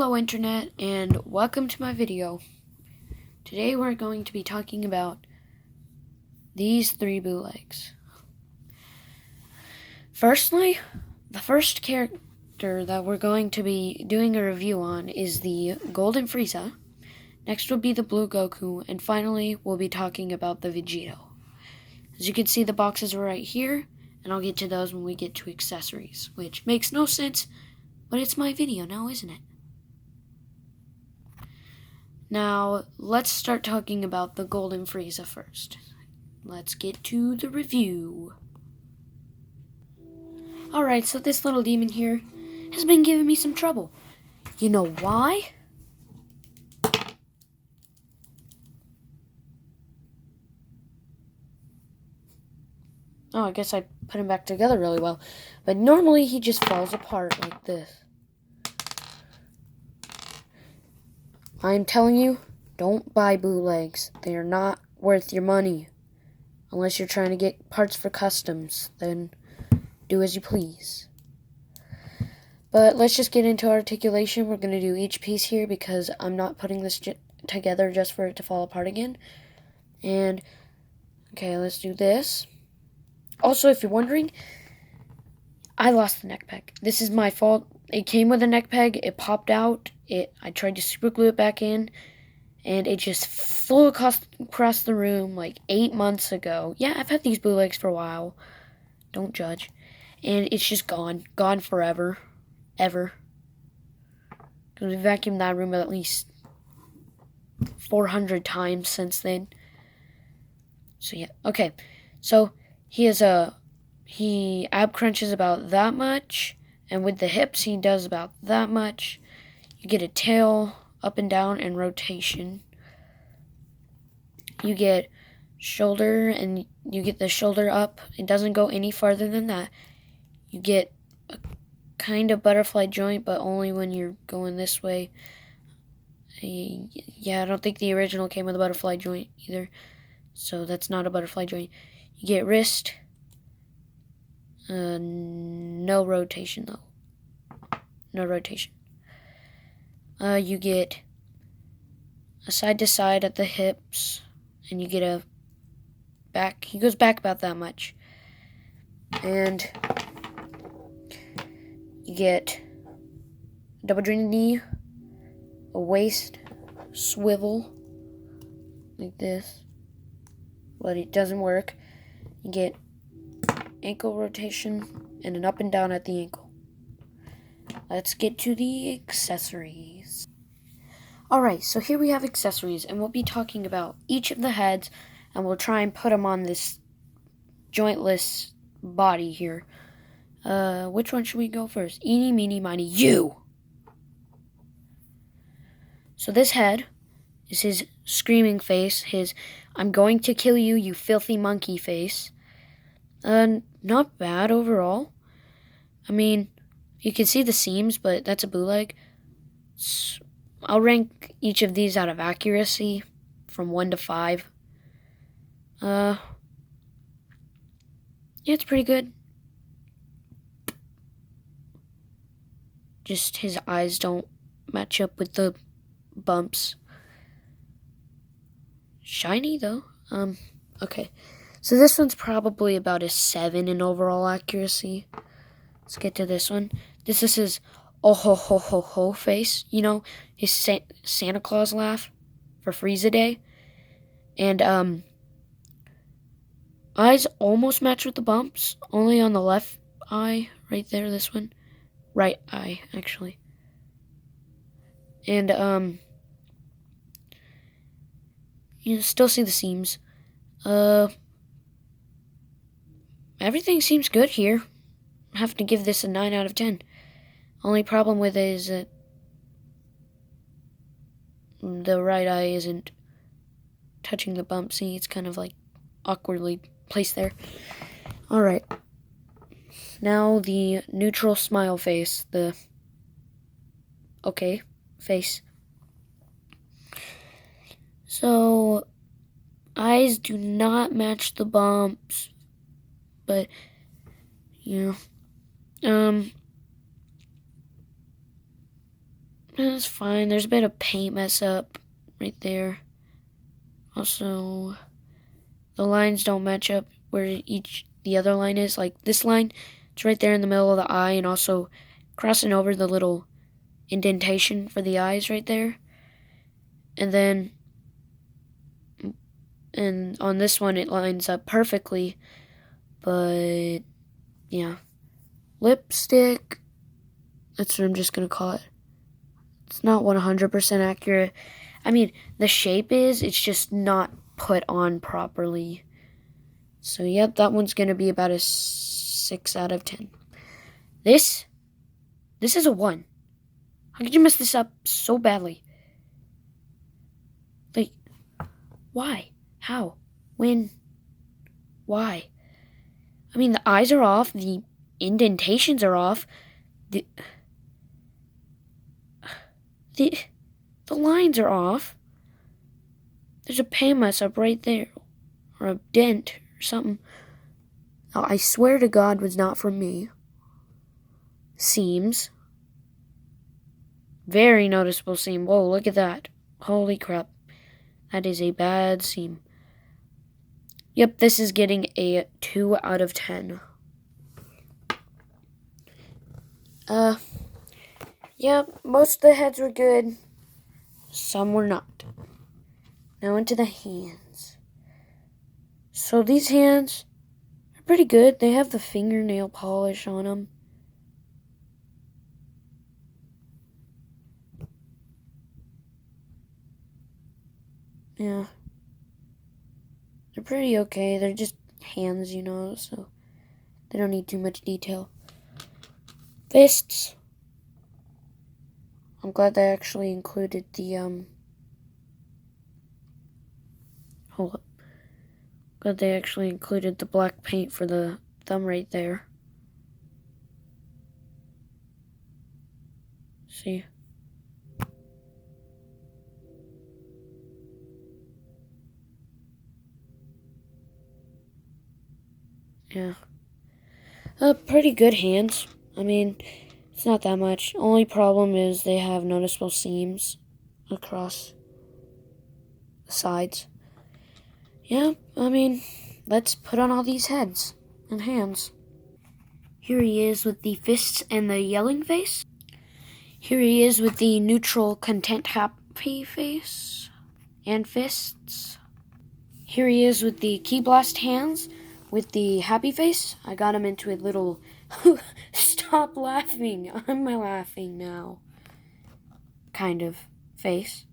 Hello Internet, and welcome to my video. Today we're going to be talking about these three bootlegs. Firstly, the first character that we're going to be doing a review on is the Golden Frieza. Next will be the Blue Goku, and finally we'll be talking about the Vegito. As you can see, the boxes are right here, and I'll get to those when we get to accessories, which makes no sense, but it's my video now, isn't it? Now, let's start talking about the Golden Frieza first. Let's get to the review. Alright, so this little demon here has been giving me some trouble. You know why? Oh, I guess I put him back together really well. But normally he just falls apart like this. I'm telling you, don't buy bootlegs. They are not worth your money. Unless you're trying to get parts for customs, then do as you please. But let's just get into articulation. We're going to do each piece here because I'm not putting this together just for it to fall apart again. And, okay, let's do this. Also, if you're wondering, I lost the neck peg. This is my fault. It came with a neck peg. It popped out. I tried to super glue it back in, and it just flew across the room like 8 months ago. Yeah, I've had these bootlegs for a while. Don't judge. And it's just gone. Gone forever. Ever. Because we vacuumed that room at least 400 times since then. So yeah, okay. So he ab crunches about that much, and with the hips he does about that much. You get a tail, up and down, and rotation. You get shoulder, and you get the shoulder up. It doesn't go any farther than that. You get a kind of butterfly joint, but only when you're going this way. Yeah, I don't think the original came with a butterfly joint either, so that's not a butterfly joint. You get wrist. No rotation, though. No rotation. You get a side to side at the hips, and you get a back. He goes back about that much. And you get a double jointed knee, a waist swivel, like this, but it doesn't work. You get ankle rotation and an up and down at the ankle. Let's get to the accessories. Alright, so here we have accessories, and we'll be talking about each of the heads, and we'll try and put them on this jointless body here. Which one should we go first? Eeny, meeny, miny, you! So this head is his screaming face, his I'm going to kill you, you filthy monkey face. Not bad overall. I mean, you can see the seams, but that's a bootleg. I'll rank each of these out of accuracy from 1 to 5. Yeah, it's pretty good. Just his eyes don't match up with the bumps. Shiny, though. Okay. So this one's probably about a 7 in overall accuracy. Let's get to this one. This is his oh ho ho ho ho face. You know, his Santa Claus laugh for Frieza Day. And, eyes almost match with the bumps. Only on the left eye, right there, this one. Right eye, actually. And, you still see the seams. Everything seems good here. I have to give this a 9 out of 10. Only problem with it is that the right eye isn't touching the bump. See, it's kind of like awkwardly placed there. Alright. Now the neutral smile face. The okay face. So, eyes do not match the bumps. But, you know, It's fine. There's a bit of paint mess up right there. Also, the lines don't match up where the other line is. Like this line, it's right there in the middle of the eye, and also crossing over the little indentation for the eyes right there. And then, and on this one, it lines up perfectly. But, yeah. Lipstick, that's what I'm just going to call it. It's not 100% accurate. I mean, the shape is, it's just not put on properly. So, yep, that one's going to be about a 6 out of 10. This is a 1. How could you mess this up so badly? Like, why? How? When? Why? I mean, the eyes are off, the indentations are off, the lines are off. There's a paint mess up right there, or a dent or something. Now, I swear to God was not from me. Seams. Very noticeable seam. Whoa, look at that. Holy crap. That is a bad seam. Yep, this is getting a 2 out of 10. Yep, most of the heads were good. Some were not. Now into the hands. So these hands are pretty good. They have the fingernail polish on them. Yeah. They're pretty okay. They're just hands, you know, so they don't need too much detail. Fists. I'm glad they actually included the, hold up. Glad they actually included the black paint for the thumb right there. See? Yeah. Pretty good hands. I mean, it's not that much. Only problem is they have noticeable seams across the sides. Yeah, I mean, let's put on all these heads and hands. Here he is with the fists and the yelling face. Here he is with the neutral, content, happy face and fists. Here he is with the key blast hands with the happy face. I got him into a little stop laughing, I'm laughing now kind of face.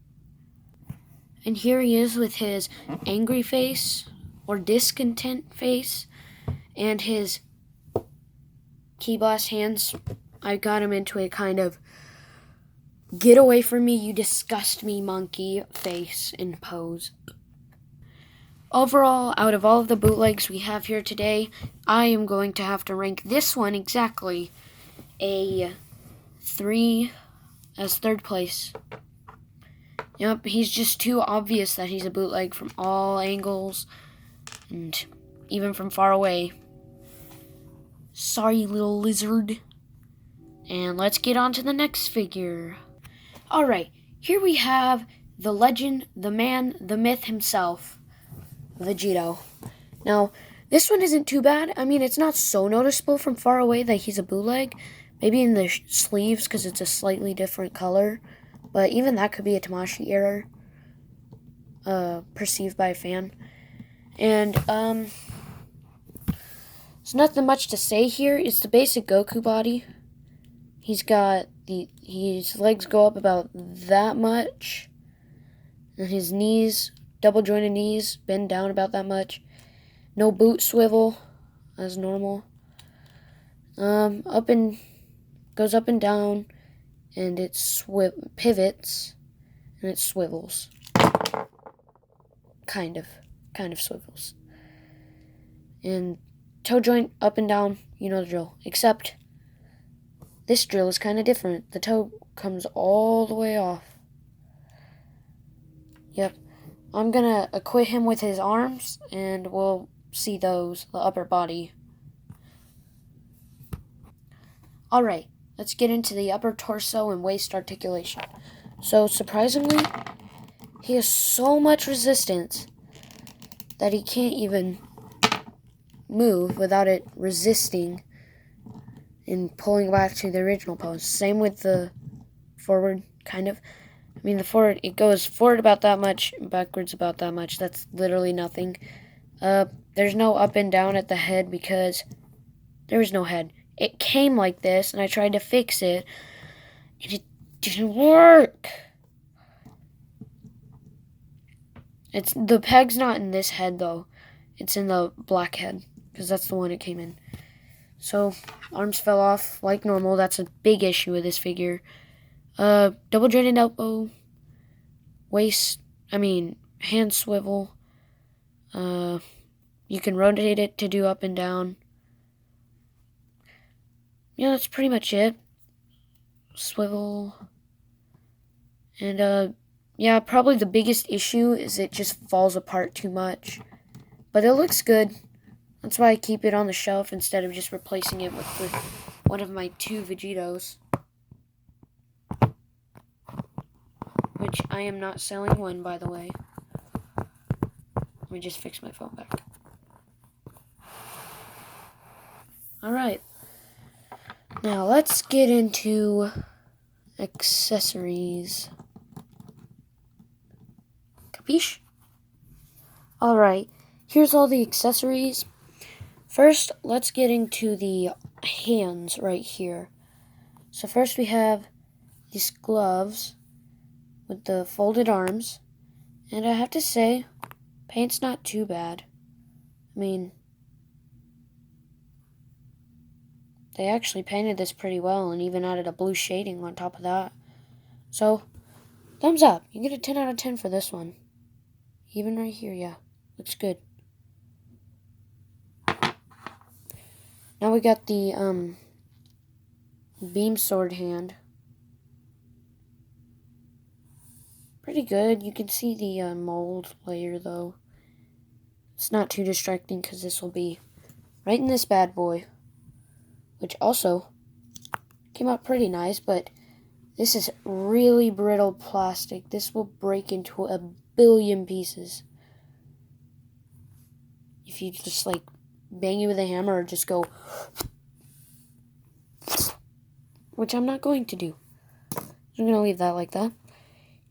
And here he is with his angry face or discontent face and his key blast hands. I got him into a kind of get away from me, you disgust me, monkey face and pose. Overall, out of all of the bootlegs we have here today, I am going to have to rank this one exactly a 3 as third place. Yep, he's just too obvious that he's a bootleg from all angles and even from far away. Sorry, little lizard. And let's get on to the next figure. Alright, here we have the legend, the man, the myth himself, Vegito. Now, this one isn't too bad. I mean, it's not so noticeable from far away that he's a bootleg. Maybe in the sleeves because it's a slightly different color. But even that could be a Tamashii error perceived by a fan. And, there's nothing much to say here. It's the basic Goku body. He's got his legs go up about that much. And his knees, double jointed knees, bend down about that much. No boot swivel, as normal. Goes up and down, and it pivots, and it swivels. Kind of swivels. And toe joint up and down, you know the drill. Except this drill is kind of different. The toe comes all the way off. Yep. I'm gonna equip him with his arms, and we'll see those, the upper body. Alright, let's get into the upper torso and waist articulation. So, surprisingly, he has so much resistance that he can't even move without it resisting and pulling back to the original pose. Same with the forward, kind of. I mean, the forward, it goes forward about that much, backwards about that much. That's literally nothing. There's no up and down at the head because there was no head. It came like this, and I tried to fix it, and it didn't work. The peg's not in this head, though. It's in the black head, because that's the one it came in. So, arms fell off like normal. That's a big issue with this figure. Double jointed elbow, hand swivel. You can rotate it to do up and down. Yeah, that's pretty much it. Swivel. And, yeah, probably the biggest issue is it just falls apart too much. But it looks good. That's why I keep it on the shelf instead of just replacing it with one of my 2 Vegitos. Which I am not selling one, by the way. Let me just fix my phone back. Alright. Now let's get into accessories. Capiche? Alright. Here's all the accessories. First, let's get into the hands right here. So first we have these gloves with the folded arms. And I have to say, paint's not too bad. I mean, they actually painted this pretty well and even added a blue shading on top of that. So, thumbs up. You get a 10 out of 10 for this one. Even right here, yeah. Looks good. Now we got the beam sword hand. Pretty good. You can see the mold layer though. It's not too distracting because this will be right in this bad boy. Which also came out pretty nice, but this is really brittle plastic. This will break into a billion pieces. If you just like bang it with a hammer or just go, which I'm not going to do. I'm going to leave that like that.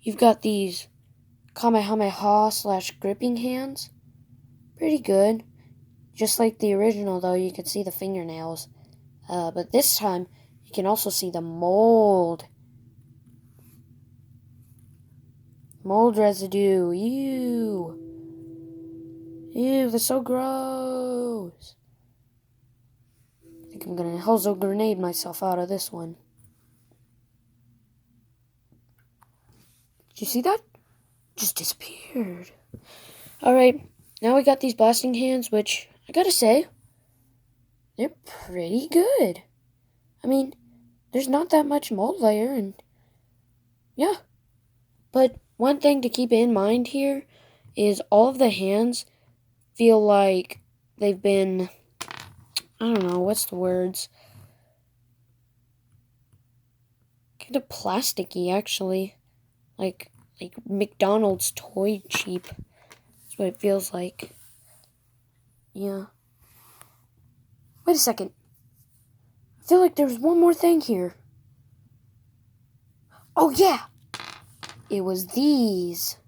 You've got these Kamehameha / gripping hands. Pretty good. Just like the original though, you can see the fingernails. But this time, you can also see the mold. Mold residue. Ew. Ew, that's so gross. I think I'm gonna also grenade myself out of this one. Did you see that? Just disappeared. Alright, now we got these blasting hands, which, I gotta say, they're pretty good. I mean, there's not that much mold layer, and yeah. But one thing to keep in mind here is all of the hands feel like they've been, I don't know, what's the words? Kind of plasticky, actually. Like McDonald's toy cheap. That's what it feels like. Yeah. Wait a second. I feel like there's one more thing here. Oh, yeah. It was these.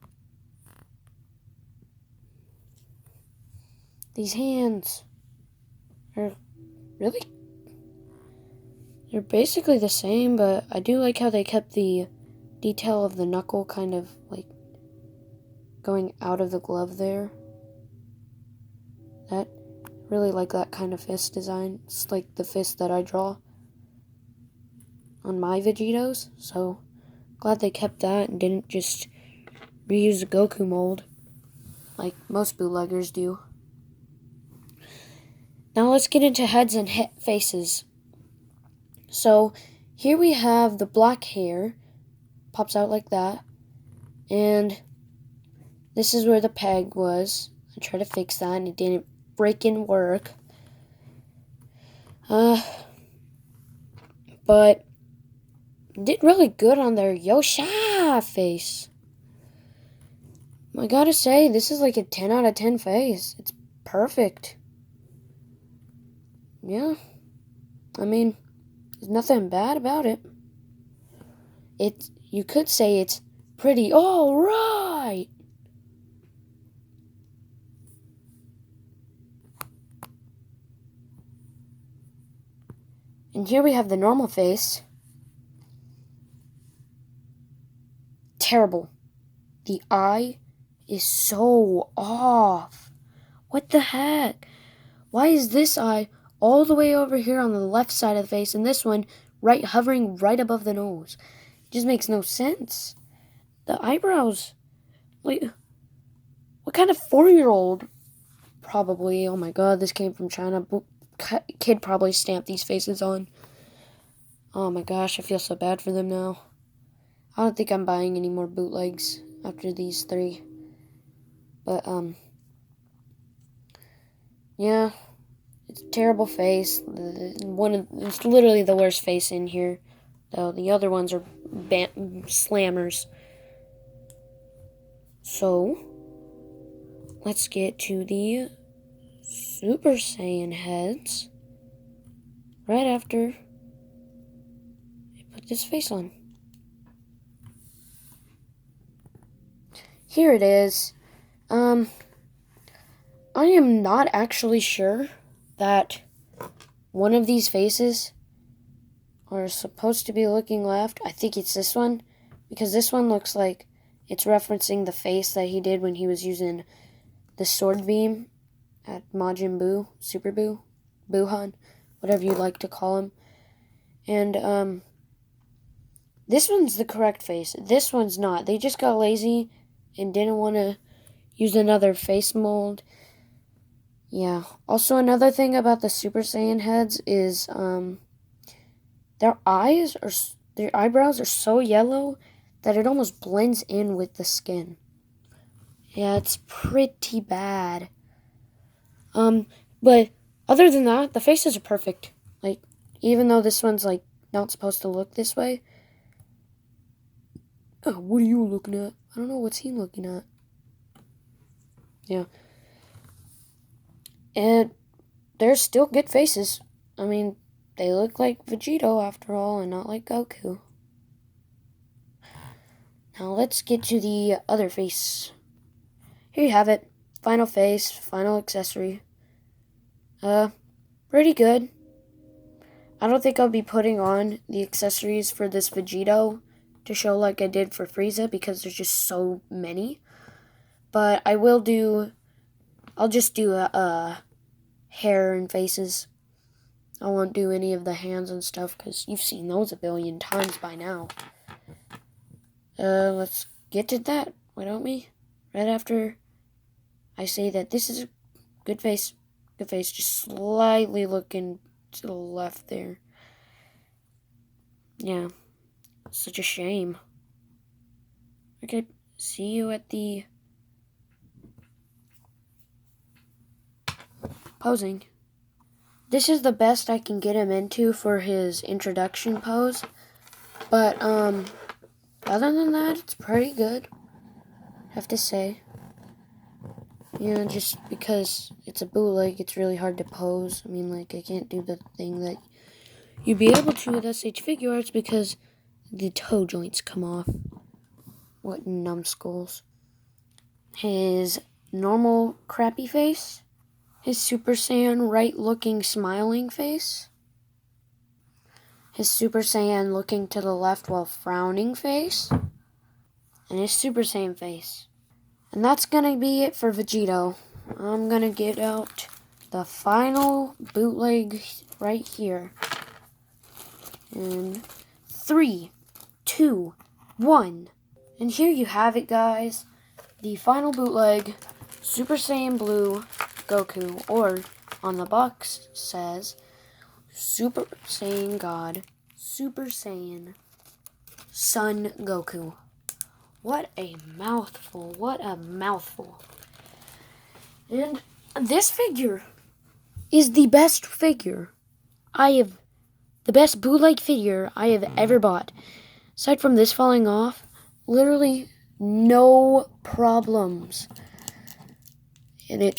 These hands. They're really... They're basically the same, but I do like how they kept the detail of the knuckle kind of, like, going out of the glove there. That... really like that kind of fist design. It's like the fist that I draw on my Vegitos, so glad they kept that and didn't just reuse the Goku mold like most bootleggers do. Now let's get into heads and faces. So here we have the black hair, pops out like that, and this is where the peg was. I tried to fix that and it didn't freaking work. But Did really good on their Yosha face. I gotta say, this is like a 10 out of 10 face. It's perfect. Yeah. I mean, there's nothing bad about it. You could say it's pretty alright. And here we have the normal face. Terrible. The eye is so off. What the heck? Why is this eye all the way over here on the left side of the face and this one hovering right above the nose? It just makes no sense. The eyebrows. Wait, what kind of 4-year-old? Probably, oh my god, this came from China. Kid probably stamped these faces on. Oh my gosh, I feel so bad for them now. I don't think I'm buying any more bootlegs after these 3. But, yeah, it's a terrible face. It's literally the worst face in here. Though the other ones are slammers. So, let's get to the Super Saiyan heads right after I put this face on. Here it is. I am not actually sure that one of these faces are supposed to be looking left. I think it's this one, because this one looks like it's referencing the face that he did when he was using the sword beam at Majin Buu, Super Buu, Buhan, whatever you'd like to call him. And, this one's the correct face. This one's not. They just got lazy and didn't want to use another face mold. Yeah. Also, another thing about the Super Saiyan heads is, their eyebrows are so yellow that it almost blends in with the skin. Yeah, it's pretty bad. But other than that, the faces are perfect. Like, even though this one's, like, not supposed to look this way. Oh, what are you looking at? I don't know, what's he looking at? Yeah. And they're still good faces. I mean, they look like Vegito after all, and not like Goku. Now let's get to the other face. Here you have it. Final face, final accessory. Pretty good. I don't think I'll be putting on the accessories for this Vegito to show like I did for Frieza, because there's just so many. But I'll just do hair and faces. I won't do any of the hands and stuff, because you've seen those a billion times by now. Let's get to that, why don't we? Right after I say that this is a good face. Good face, just slightly looking to the left there. Yeah, such a shame. Okay, see you at the posing. This is the best I can get him into for his introduction pose. But, other than that, it's pretty good, I have to say. You know, just because it's a bootleg, it's really hard to pose. I mean, like, I can't do the thing that you'd be able to with SH Figuarts because the toe joints come off. What numbskulls. His normal crappy face. His Super Saiyan right-looking smiling face. His Super Saiyan looking to the left while frowning face. And his Super Saiyan face. And that's gonna be it for Vegito. I'm gonna get out the final bootleg right here. In 3, 2, 1. And here you have it, guys. The final bootleg, Super Saiyan Blue Goku, or on the box says, Super Saiyan God, Super Saiyan Son Goku. What a mouthful, what a mouthful. And this figure is the best bootleg figure I have ever bought. Aside from this falling off, literally no problems. And it,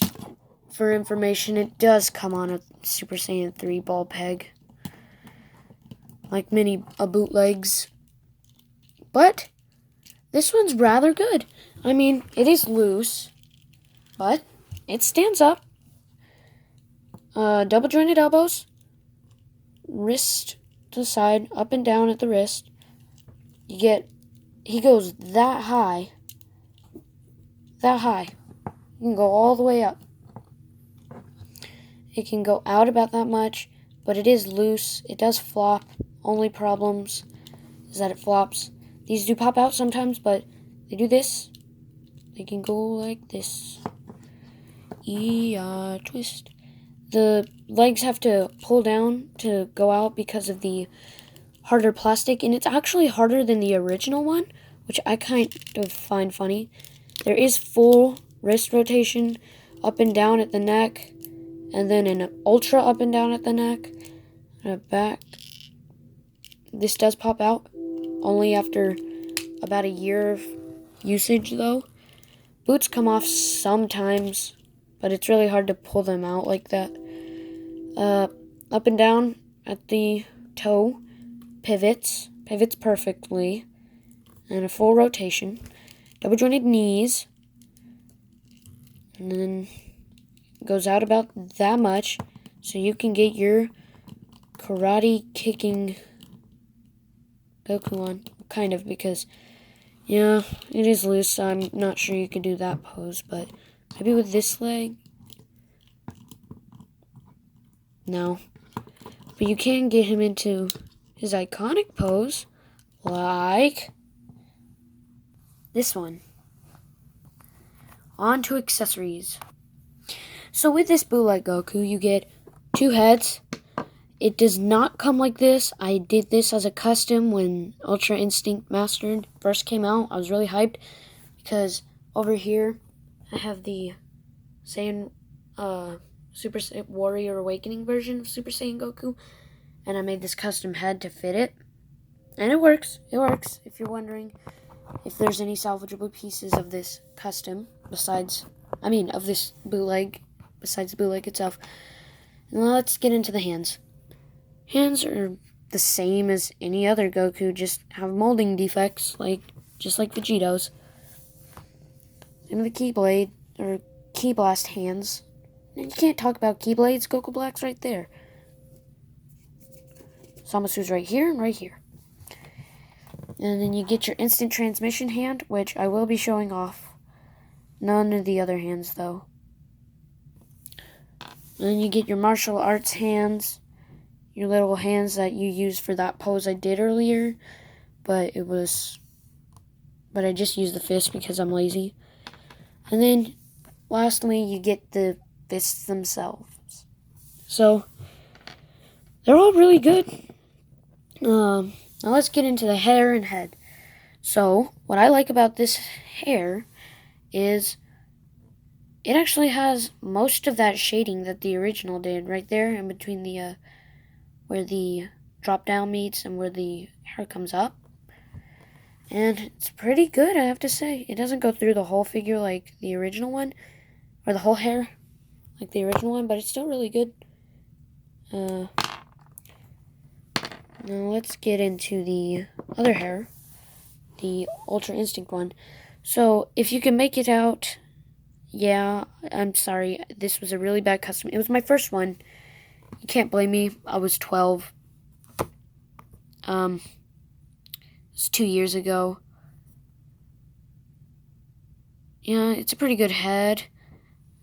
for information, it does come on a Super Saiyan 3 ball peg. Like many bootlegs. But this one's rather good. I mean, it is loose, but it stands up. Double jointed elbows. Wrist to the side, up and down at the wrist. He goes that high. That high. You can go all the way up. It can go out about that much, but it is loose. It does flop. Only problems is that it flops. These do pop out sometimes, but they do this. They can go like this. Twist. The legs have to pull down to go out because of the harder plastic, and it's actually harder than the original one, which I kind of find funny. There is full wrist rotation up and down at the neck, and then an ultra up and down at the neck, and a back. This does pop out only after about a year of usage, though. Boots come off sometimes, but it's really hard to pull them out like that. Up and down at the toe, pivots perfectly, and a full rotation. Double jointed knees, and then goes out about that much, so you can get your karate kicking Goku on, kind of, because, yeah, it is loose, so I'm not sure you could do that pose, but maybe with this leg? No. But you can get him into his iconic pose, like this one. On to accessories. So with this Bootleg Goku, you get 2 heads. It does not come like this. I did this as a custom when Ultra Instinct Mastered first came out. I was really hyped because over here I have the Saiyan Super Saiyan Warrior Awakening version of Super Saiyan Goku, and I made this custom head to fit it. And it works. It works, if you're wondering if there's any salvageable pieces of this custom of this bootleg, besides the bootleg itself. Now let's get into the hands. Hands are the same as any other Goku, just have molding defects, just like Vegito's. And the Keyblade, or Key Blast hands. You can't talk about Keyblades, Goku Black's right there. Samasu's right here and right here. And then you get your instant transmission hand, which I will be showing off. None of the other hands, though. And then you get your martial arts hands. Your little hands that you use for that pose I did earlier. But I just used the fist because I'm lazy. And then, lastly, you get the fists themselves. So, they're all really good. Now let's get into the hair and head. So, what I like about this hair is it actually has most of that shading that the original did right there in between the where the drop down meets and where the hair comes up. And it's pretty good, I have to say. It doesn't go through the whole figure like the original one, or the whole hair like the original one, but it's still really good. Now let's get into the other hair, the Ultra Instinct one. So if you can make it out, yeah, I'm sorry, this was a really bad custom. It was my first one. You can't blame me. I was 12. It's 2 years ago. Yeah, it's a pretty good head.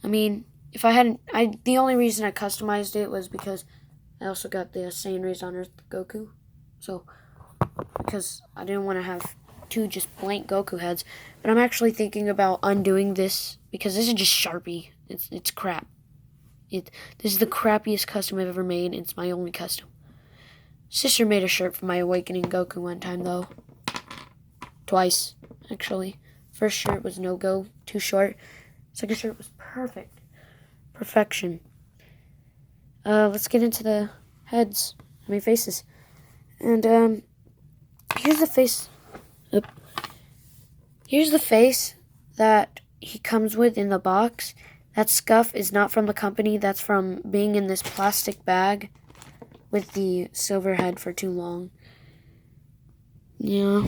I mean, if I hadn't, the only reason I customized it was because I also got the Saiyan Raised on Earth Goku. So, because I didn't want to have 2 just blank Goku heads. But I'm actually thinking about undoing this because this is just Sharpie. It's crap. This is the crappiest custom I've ever made. It's my only custom. Sister made a shirt for my Awakening Goku one time, though. Twice, actually. First shirt was no-go, too short. Second shirt was perfect. Perfection. Let's get into the heads. Faces. And, here's the face. Oop. Here's the face that he comes with in the box. That scuff is not from the company. That's from being in this plastic bag with the silver head for too long. Yeah.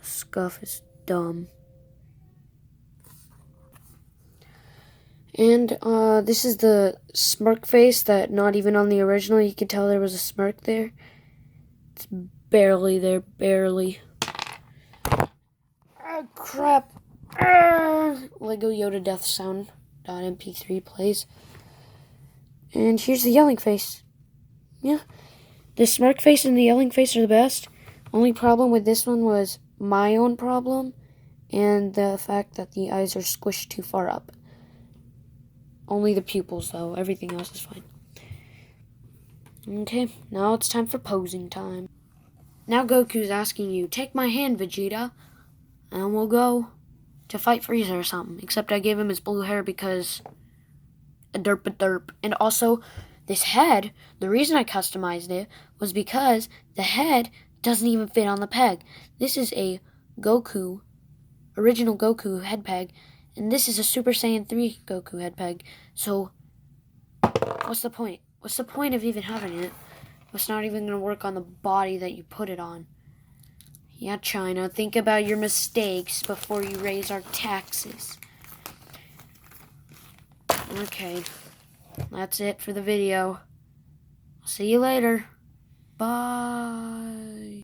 Scuff is dumb. And this is the smirk face that not even on the original you could tell there was a smirk there. It's barely there, barely. Oh crap. Lego Yoda death sound .mp3 plays. And here's the yelling face. Yeah. The smirk face and the yelling face are the best. Only problem with this one was my own problem and the fact that the eyes are squished too far up. Only the pupils, though. Everything else is fine. Okay, now it's time for posing time. Now Goku's asking you, take my hand, Vegeta, and we'll go to fight Frieza or something. Except I gave him his blue hair because a derp. And also, this head, the reason I customized it was because the head doesn't even fit on the peg. This is a Goku, original Goku head peg, and this is a Super Saiyan 3 Goku head peg. So, what's the point? What's the point of even having it? It's not even going to work on the body that you put it on. Yeah, China, think about your mistakes before you raise our taxes. Okay, that's it for the video. See you later. Bye.